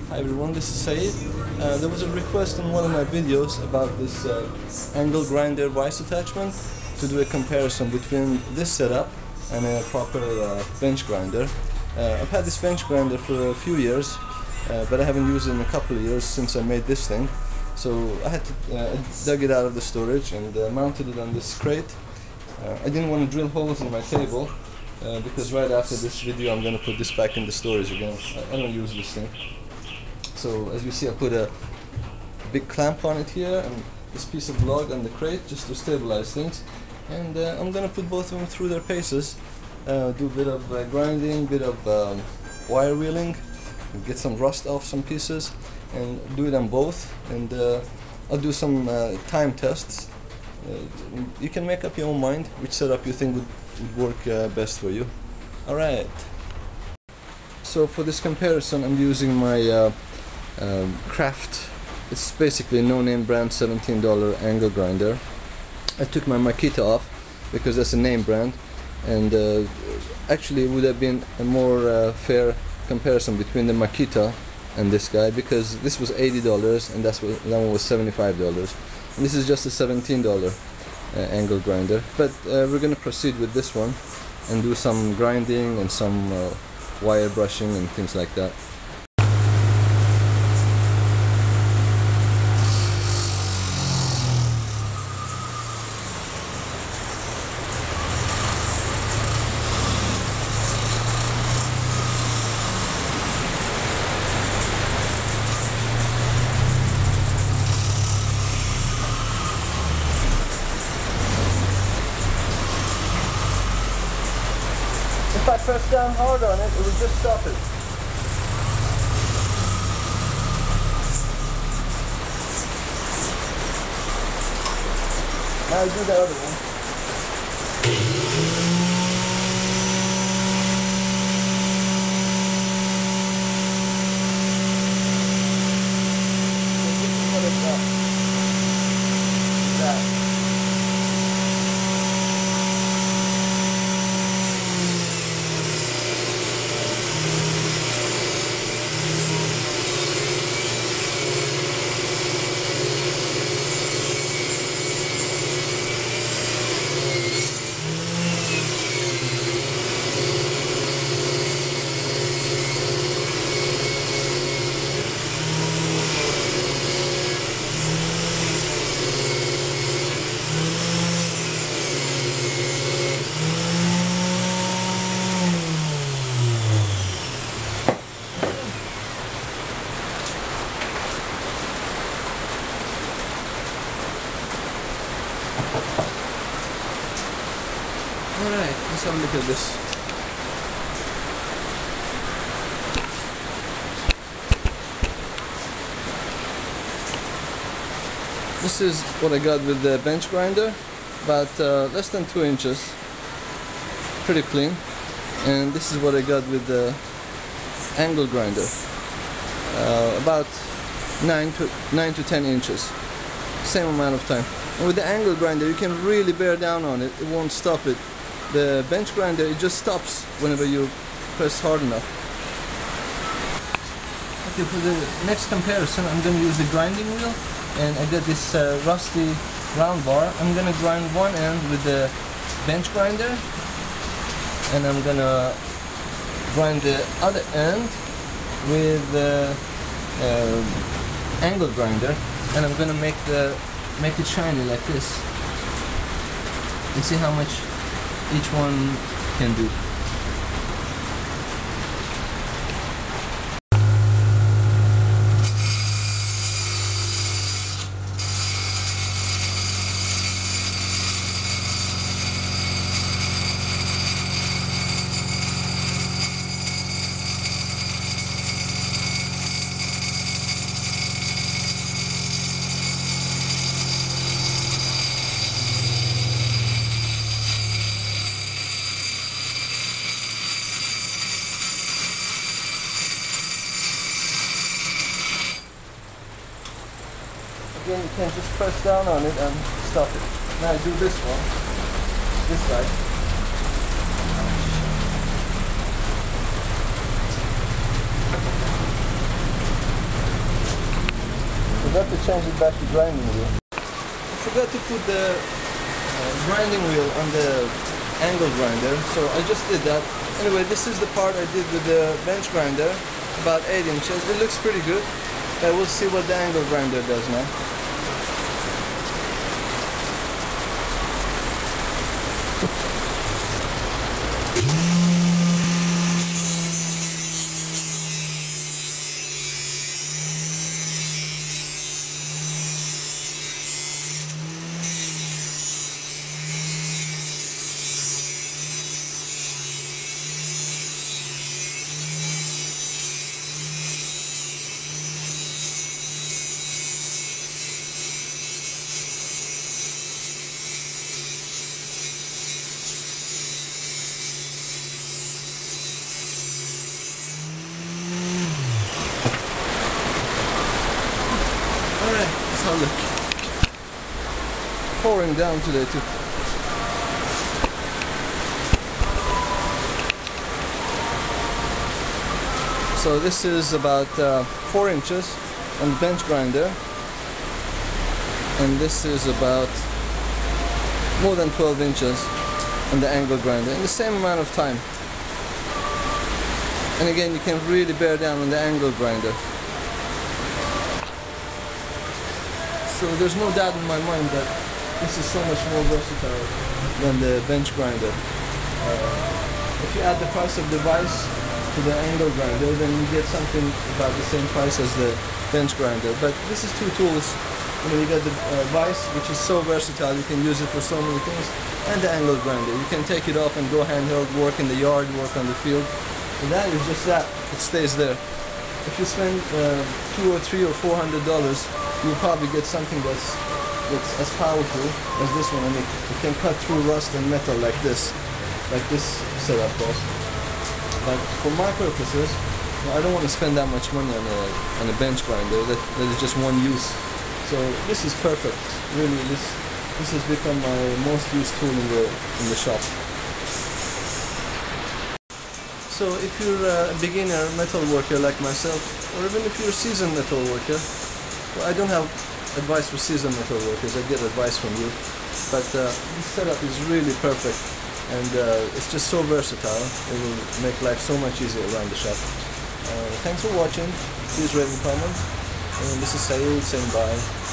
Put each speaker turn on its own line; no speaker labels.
Hi everyone, this is Saeed. There was a request in one of my videos about this angle grinder vice attachment to do a comparison between this setup and a proper bench grinder. I've had this bench grinder for a few years, but I haven't used it in a couple of years since I made this thing. So I had to dug it out of the storage and mounted it on this crate. I didn't want to drill holes in my table because right after this video I'm going to put this back in the storage again. I don't use this thing. So as you see, I put a big clamp on it here and this piece of log on the crate just to stabilize things. And I'm going to put both of them through their paces, do a bit of grinding, bit of wire wheeling, get some rust off some pieces, and do it on both. And I'll do some time tests. You can make up your own mind which setup you think would work best for you. Alright. So for this comparison I'm using my Craft. It's basically a no-name brand $17 angle grinder. I took my Makita off because that's a name brand, and actually it would have been a more fair comparison between the Makita and this guy, because this was $80 and that one was $75, and this is just a $17 angle grinder. But we're going to proceed with this one and do some grinding and some wire brushing and things like that. If I press down hard on it, it will just stop it. Now do the other one. Alright, let's have a look at this. This is what I got with the bench grinder, about less than 2 inches, pretty clean. And this is what I got with the angle grinder, about 9 to 10 inches, same amount of time. And with the angle grinder you can really bear down on it, it won't stop it. The bench grinder, it just stops whenever you press hard enough. Okay, for the next comparison I'm going to use the grinding wheel, and I got this rusty round bar. I'm going to grind one end with the bench grinder, and I'm going to grind the other end with the angle grinder, and I'm going to make it shiny like this, and see how much each one can do. Again, you can just press down on it and stop it. Now I do this one, this side. forgot to change it back to grinding wheel. I forgot to put the grinding wheel on the angle grinder, so I just did that. Anyway, this is the part I did with the bench grinder, about 8 inches. It looks pretty good. We'll see what the angle grinder does now. Alright, that's how I look. Pouring down today too. So this is about 4 inches on the bench grinder, and this is about more than 12 inches on the angle grinder in the same amount of time. And again, you can really bear down on the angle grinder. So there's no doubt in my mind that this is so much more versatile than the bench grinder. If you add the price of the vise to the angle grinder, then you get something about the same price as the bench grinder. But this is two tools. You got the vise, which is so versatile, you can use it for so many things, and the angle grinder. You can take it off and go handheld, work in the yard, work on the field. And that is just that. It stays there. If you spend $200 or $300 or $400, you'll probably get something that's as powerful as this one. I mean, it can cut through rust and metal like this setup does. But for my purposes, I don't want to spend that much money on a bench grinder. That is just one use. So this is perfect. Really, this has become my most used tool in the shop. So if you're a beginner metal worker like myself, or even if you're a seasoned metal worker, well, I don't have advice for seasoned metal workers, I get advice from you, but this setup is really perfect, and it's just so versatile. It will make life so much easier around the shop. Thanks for watching, please rate and comment, and this is Sayed saying bye.